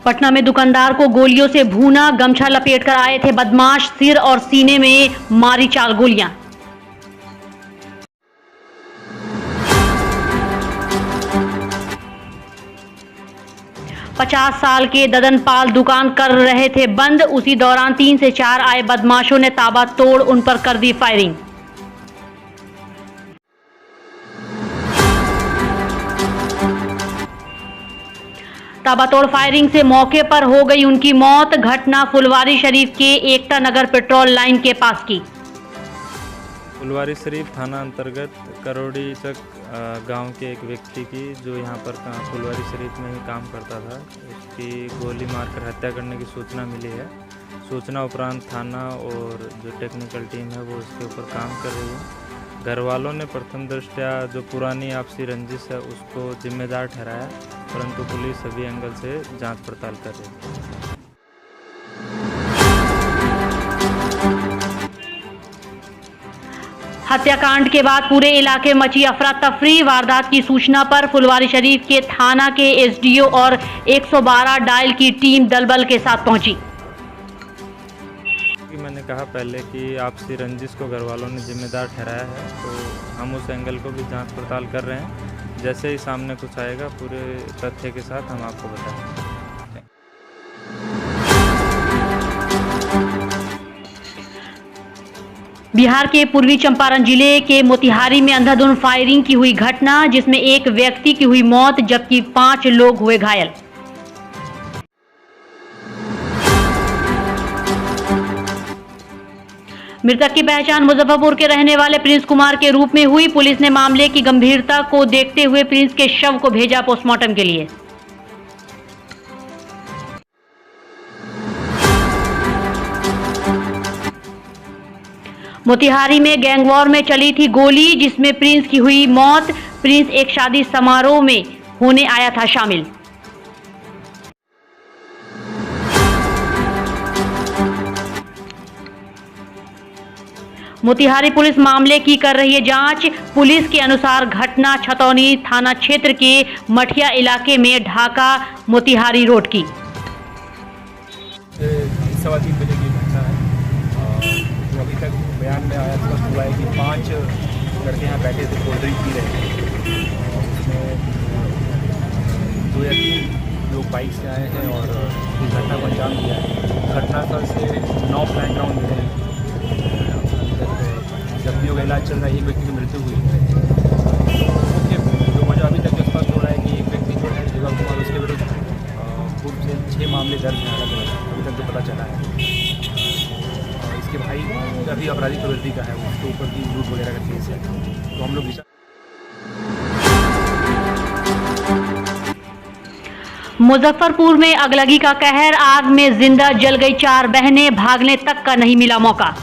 पटना में दुकानदार को गोलियों से भूना, गमछा लपेटकर आए थे बदमाश, सिर और सीने में मारी 4 गोलियां। पचास साल के ददन पाल दुकान कर रहे थे बंद, उसी दौरान 3 से 4 आए बदमाशों ने ताबड़तोड़ उन पर कर दी फायरिंग। ताबड़तोड़ फायरिंग से मौके पर हो गई उनकी मौत। घटना फुलवारी शरीफ के एकता नगर पेट्रोल लाइन के पास की। फुलवारी शरीफ थाना अंतर्गत करोड़ी चक गांव के एक व्यक्ति की, जो यहां पर फुलवारी शरीफ में ही काम करता था, उसकी गोली मारकर हत्या करने की सूचना मिली है। सूचना उपरांत थाना और जो टेक्निकल टीम है वो उसके ऊपर काम कर रही है। घर वालों ने प्रथम दृष्टया जो पुरानी आपसी रंजिश है उसको जिम्मेदार ठहराया, परंतु पुलिस सभी एंगल से जांच पड़ताल कर रही है। हत्याकांड के बाद पूरे इलाके में मची अफरा तफरी। वारदात की सूचना पर फुलवारी शरीफ के थाना के एसडीओ और 112 डायल की टीम दलबल के साथ पहुंची। मैंने कहा पहले कि आपसी रंजिश को घर वालों ने जिम्मेदार ठहराया है, तो हम उस एंगल को भी जांच पड़ताल कर रहे हैं। जैसे ही सामने कुछ आएगा पूरे तथ्य के साथ हम आपको बताएंगे। बिहार के पूर्वी चंपारण जिले के मोतिहारी में अंधाधुंध फायरिंग की हुई घटना, जिसमें एक व्यक्ति की हुई मौत जबकि 5 लोग हुए घायल। मृतक की पहचान मुजफ्फरपुर के रहने वाले प्रिंस कुमार के रूप में हुई। पुलिस ने मामले की गंभीरता को देखते हुए प्रिंस के शव को भेजा पोस्टमार्टम के लिए। मोतिहारी में गैंगवॉर में चली थी गोली, जिसमें प्रिंस की हुई मौत। प्रिंस एक शादी समारोह में होने आया था शामिल। मोतिहारी पुलिस मामले की कर रही है जांच। पुलिस के अनुसार घटना छतौनी थाना क्षेत्र के मठिया इलाके में ढाका मोतिहारी रोड की। 3:15 बजे की घटना है। जो अभी तक बयान में आया स्पष्ट हुआ है कि 5 लड़के यहाँ बैठे थे, कोल्ड ड्रिंक पी रहे थे। उसमें 2 या 3 लोग बाइक से आए हैं और इस घटना को अंजाम दिया है। घटनास्थल से 9 प्लान ग्राउंड मिले हैं। जख्मियों का इलाज चल रहा है। एक व्यक्ति की मृत्यु हुई है। जो मुझे अभी तक स्पष्ट हो रहा है कि एक व्यक्ति जो है जीवा कुमार, उसके विरुद्ध पूर्व से 6 मामले दर्ज हैं अलग अलग, अभी तक जो पता चला है। इसके भाई का भी आपराधिक प्रवृत्ति का है, उसके ऊपर भी लूट वगैरह का केस है। तो हम लोग मुजफ्फरपुर में अगलगी का कहर, आग में जिंदा जल गई 4 बहनें, भागने तक का नहीं मिला मौका।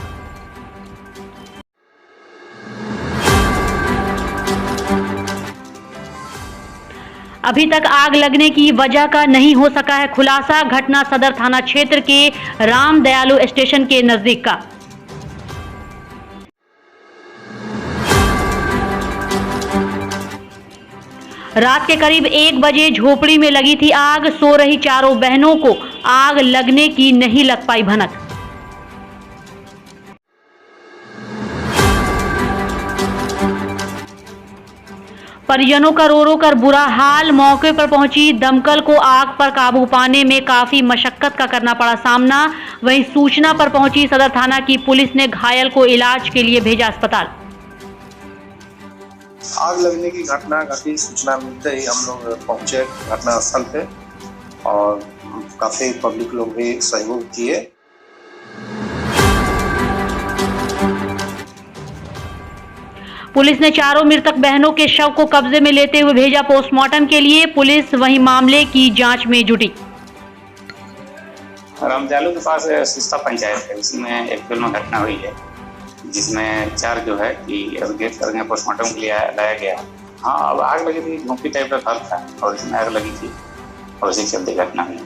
अभी तक आग लगने की वजह का नहीं हो सका है खुलासा। घटना सदर थाना क्षेत्र के राम दयालु स्टेशन के नजदीक का। रात के करीब 1 बजे झोपड़ी में लगी थी आग। सो रही 4 बहनों को आग लगने की नहीं लग पाई भनक। परिजनों का रो रो कर बुरा हाल। मौके पर पहुंची दमकल को आग पर काबू पाने में काफी मशक्कत का करना पड़ा सामना। वहीं सूचना पर पहुंची सदर थाना की पुलिस ने घायल को इलाज के लिए भेजा अस्पताल। आग लगने की घटना की सूचना मिलते ही हम लोग पहुंचे घटनास्थल पे और काफी पब्लिक लोग भी सहयोग किए। पुलिस ने 4 मृतक बहनों के शव को कब्जे में लेते हुए भेजा पोस्टमार्टम के लिए। पुलिस वहीं मामले की जांच में जुटी। रामदयालु के पास सिस्ता पंचायत है, उसमें एक फिल्म घटना हुई है जिसमें 4 जो है कि एवोकेट करके पोस्टमार्टम के लिए लाया गया। हाँ, अब आग लगी थी, झोंपड़ी टाइप का घर था और इसमें आग लगी थी और उसी चलते घटना हुई।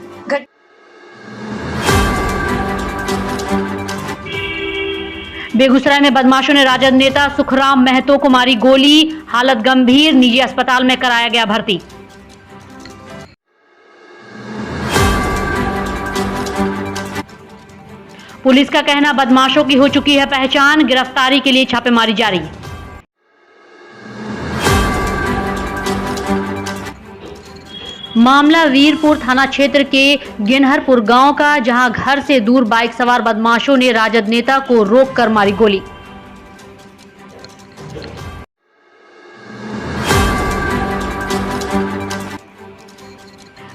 बेगूसराय में बदमाशों ने राजद नेता सुखराम महतो को मारी गोली। हालत गंभीर, निजी अस्पताल में कराया गया भर्ती। पुलिस का कहना, बदमाशों की हो चुकी है पहचान, गिरफ्तारी के लिए छापेमारी जारी। मामला वीरपुर थाना क्षेत्र के गिनहरपुर गांव का, जहां घर से दूर बाइक सवार बदमाशों ने राजद नेता को रोककर मारी गोली।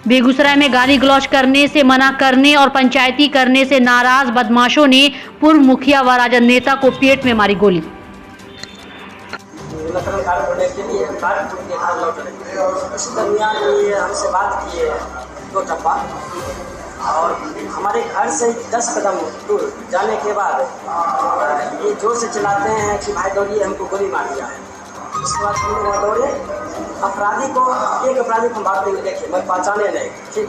बेगूसराय में गाली गलौज करने से मना करने और पंचायती करने से नाराज बदमाशों ने पूर्व मुखिया व राजद नेता को पेट में मारी गोली। इस दरमियान ये हमसे बात किए 2 टप्पा और हमारे घर से 10 कदम दूर जाने के बाद ये जोर से चिल्लाते हैं कि भाई दौड़िए, हमको गोली मार दिया है। उसके बाद हम लोग वहाँ दौड़े, एक अपराधी को हम भागते हुए देखे, मैं पहचाने नहीं, ठीक।